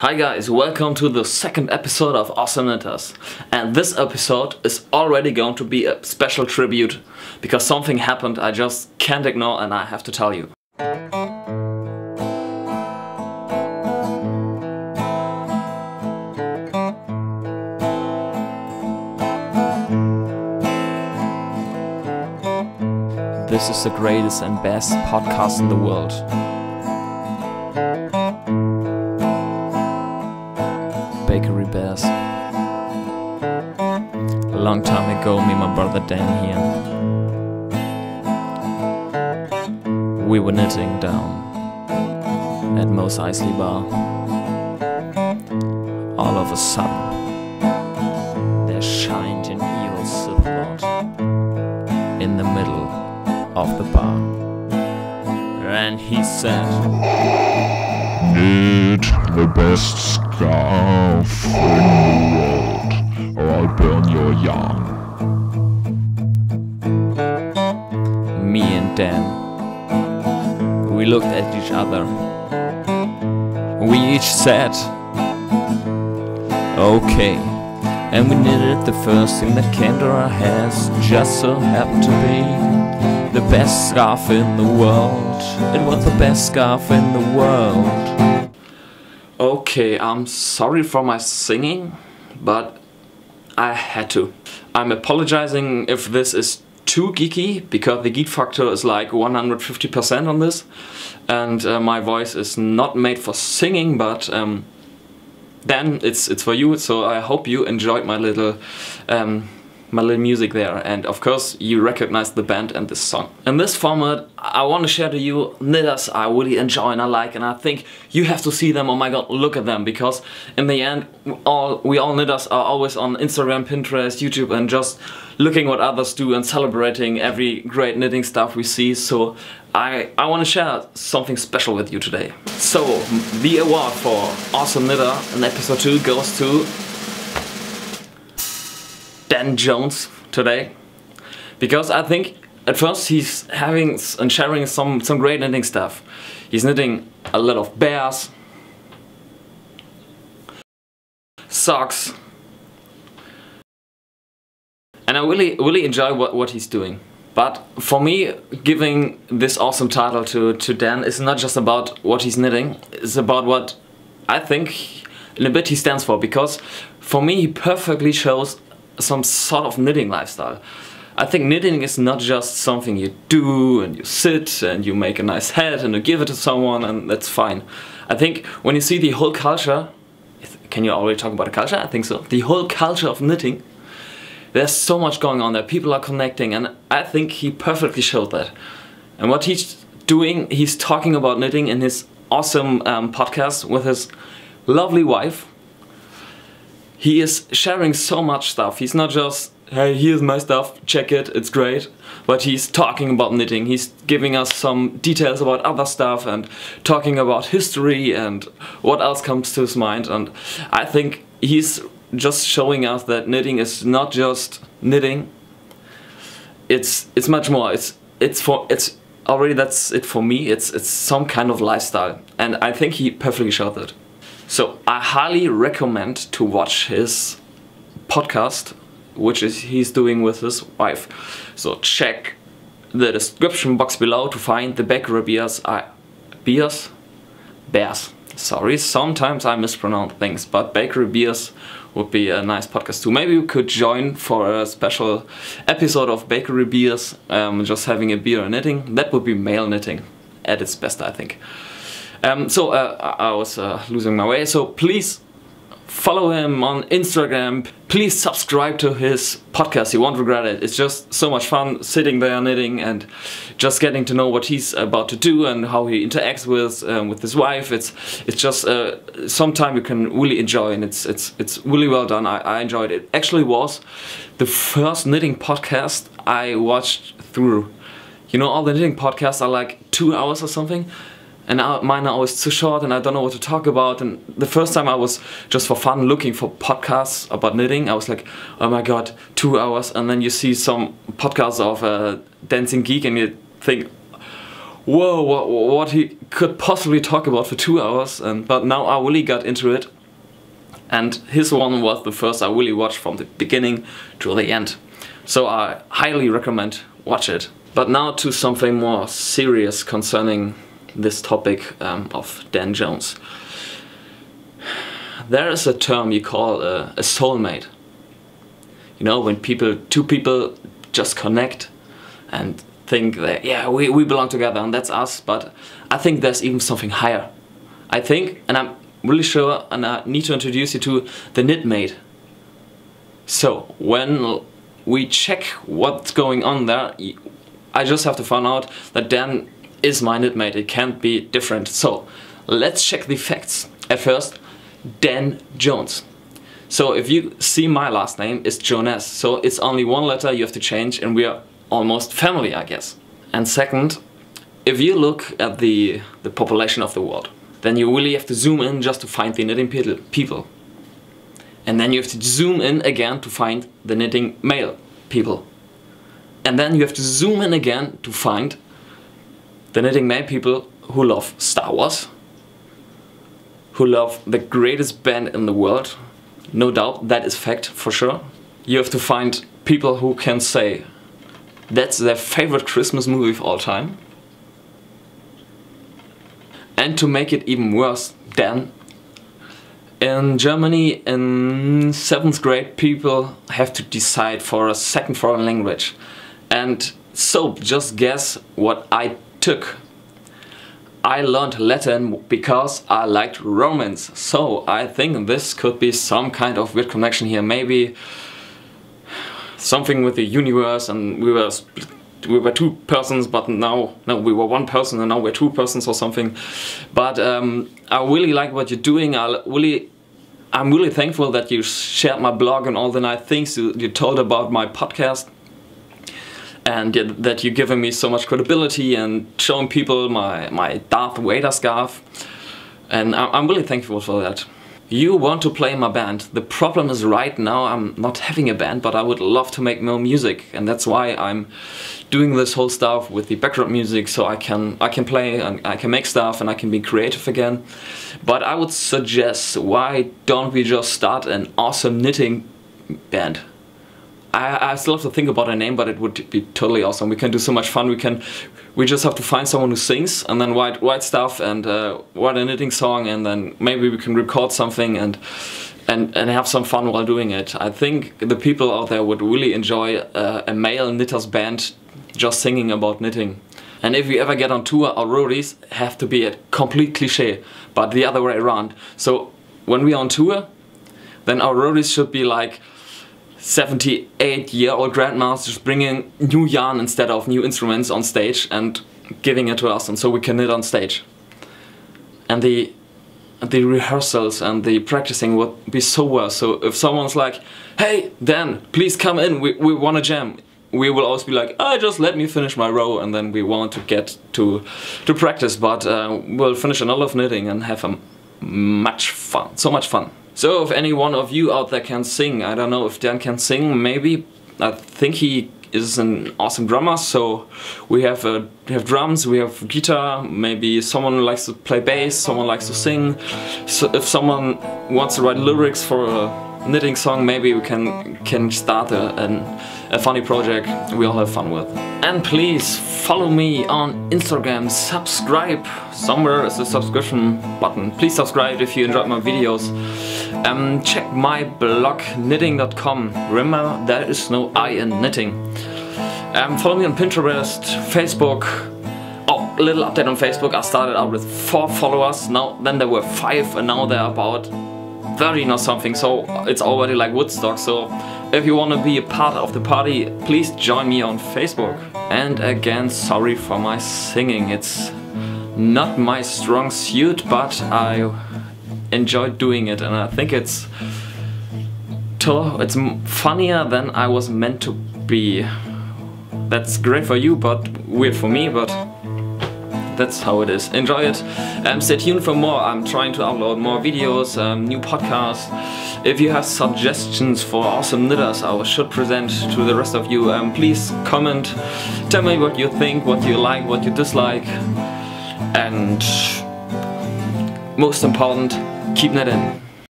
Hi guys, welcome to the second episode of Awesome Knitters. And this episode is already going to be a special tribute because something happened I just can't ignore and I have to tell you. This is the greatest and best podcast in the world. Bakery Bears. A long time ago, me and my brother Dan here, we were knitting down at Mos Eisley Bar. All of a sudden, there shined an eel silhouette in the middle of the bar, and he said, "Knit the best scarf in the world, or I'll burn your yarn." Me and Dan, we looked at each other. We each said, "Okay." And we knitted the first thing that came to our heads. Just so happened to be the best scarf in the world. It was the best scarf in the world. Okay, I'm sorry for my singing, but I had to. I'm apologizing if this is too geeky, because the geek factor is like 150% on this. And my voice is not made for singing, but then it's for you, so I hope you enjoyed my little music there, and of course you recognize the band and this song. In this format I want to share to you knitters I really enjoy and I like, and I think you have to see them. Oh my god, look at them, because in the end we all knitters are always on Instagram, Pinterest, YouTube, and just looking what others do and celebrating every great knitting stuff we see. So I want to share something special with you today. So the award for Awesome Knitter in episode 2 goes to Dan Jones today, because I think at first he's having and sharing some great knitting stuff. He's knitting a lot of bears, socks, and I really enjoy what he's doing. But for me, giving this awesome title to Dan is not just about what he's knitting, it's about what I think in a bit he stands for, because for me he perfectly shows some sort of knitting lifestyle. I think knitting is not just something you do and you sit and you make a nice hat and you give it to someone and that's fine. I think when you see the whole culture, can you already talk about the culture? I think so. The whole culture of knitting, there's so much going on there, people are connecting, and I think he perfectly showed that. And what he's doing, he's talking about knitting in his awesome podcast with his lovely wife. He is sharing so much stuff. He's not just, hey, here's my stuff, check it, it's great. But he's talking about knitting. He's giving us some details about other stuff and talking about history and what else comes to his mind. And I think he's just showing us that knitting is not just knitting. It's much more. It's already, that's it for me. It's some kind of lifestyle. And I think he perfectly showed that. So I highly recommend to watch his podcast, which he's doing with his wife. So check the description box below to find the Bakery Bears. Bears. Sorry, sometimes I mispronounce things, but Bakery Bears would be a nice podcast too. Maybe you could join for a special episode of Bakery Bears, just having a beer and knitting. That would be male knitting at its best, I think. I was losing my way, so please follow him on Instagram. Please subscribe to his podcast, you won't regret it. It's just so much fun sitting there knitting and just getting to know what he's about to do and how he interacts with his wife. It's just some time you can really enjoy, and it's really well done. I enjoyed it. Actually was the first knitting podcast I watched through. You know, all the knitting podcasts are like 2 hours or something. And mine are always too short and I don't know what to talk about. And the first time I was just for fun looking for podcasts about knitting, I was like, oh my god, 2 hours. And then you see some podcasts of Dancing Geek and you think, whoa, what he could possibly talk about for 2 hours, but now I really got into it, and his one was the first I really watched from the beginning to the end. So I highly recommend watch it. But now to something more serious concerning this topic of Dan Jones. There is a term you call a soulmate. You know, when two people just connect and think that, yeah, we belong together and that's us, but I think there's even something higher. I think, and I'm really sure, and I need to introduce you to the knitmate. So, when we check what's going on there, I just have to find out that Dan is my knitmate. It can't be different. So, let's check the facts. At first, Dan Jones. So if you see my last name, it's Jonas. So it's only one letter you have to change and we are almost family, I guess. And second, if you look at the population of the world, then you really have to zoom in just to find the knitting people. And then you have to zoom in again to find the knitting male people. And then you have to zoom in again to find the knitting male people who love Star Wars, who love the greatest band in the world. No doubt, that is fact for sure. You have to find people who can say that's their favorite Christmas movie of all time. And to make it even worse, Dan, in Germany in 7th grade people have to decide for a second foreign language. And so just guess what I took. I learned Latin because I liked Romance, so I think this could be some kind of weird connection here. Maybe something with the universe, and we were two persons, but now we were one person, and now we're two persons or something. But I really like what you're doing. I'm really thankful that you shared my blog and all the nice things you told about my podcast. And that you're giving me so much credibility and showing people my Darth Vader scarf. And I'm really thankful for that. You want to play in my band. The problem is right now I'm not having a band, but I would love to make more music. And that's why I'm doing this whole stuff with the background music, so I can play and I can make stuff and I can be creative again. But I would suggest, why don't we just start an awesome knitting band? I still have to think about a name, but it would be totally awesome. We can do so much fun. We just have to find someone who sings and then write stuff and write a knitting song, and then maybe we can record something and have some fun while doing it. I think the people out there would really enjoy a male knitters band just singing about knitting. And if we ever get on tour, our roadies have to be a complete cliche, but the other way around. So when we're on tour, then our roadies should be like 78-year-old grandmas just bringing new yarn instead of new instruments on stage and giving it to us, and so we can knit on stage. And the rehearsals and the practicing would be so well. So if someone's like, hey Dan, please come in, we want to jam, we will always be like, just let me finish my row, and then we want to get to practice, but we'll finish a lot of knitting and have so much fun. So if any one of you out there can sing, I don't know if Dan can sing, maybe. I think he is an awesome drummer, so we have drums, we have guitar, maybe someone likes to play bass, someone likes to sing. So if someone wants to write lyrics for a knitting song, maybe we can start a funny project we all have fun with. And please follow me on Instagram, subscribe. Somewhere is the subscription button. Please subscribe if you enjoyed my videos. Check my blog, knitting.com. Remember, there is no I in knitting. Follow me on Pinterest, Facebook. Oh, a little update on Facebook. I started out with 4 followers. Then there were 5, and now there are about 13 or something. So it's already like Woodstock. So if you want to be a part of the party, please join me on Facebook. And again, sorry for my singing. It's not my strong suit, but I enjoy doing it, and I think it's funnier than I was meant to be. That's great for you, but weird for me, but That's how it is. Enjoy it. Stay tuned for more. I'm trying to upload more videos, new podcasts. If you have suggestions for awesome knitters I should present to the rest of you, please comment. Tell me what you think, what you like, what you dislike. And most important, keep knitting.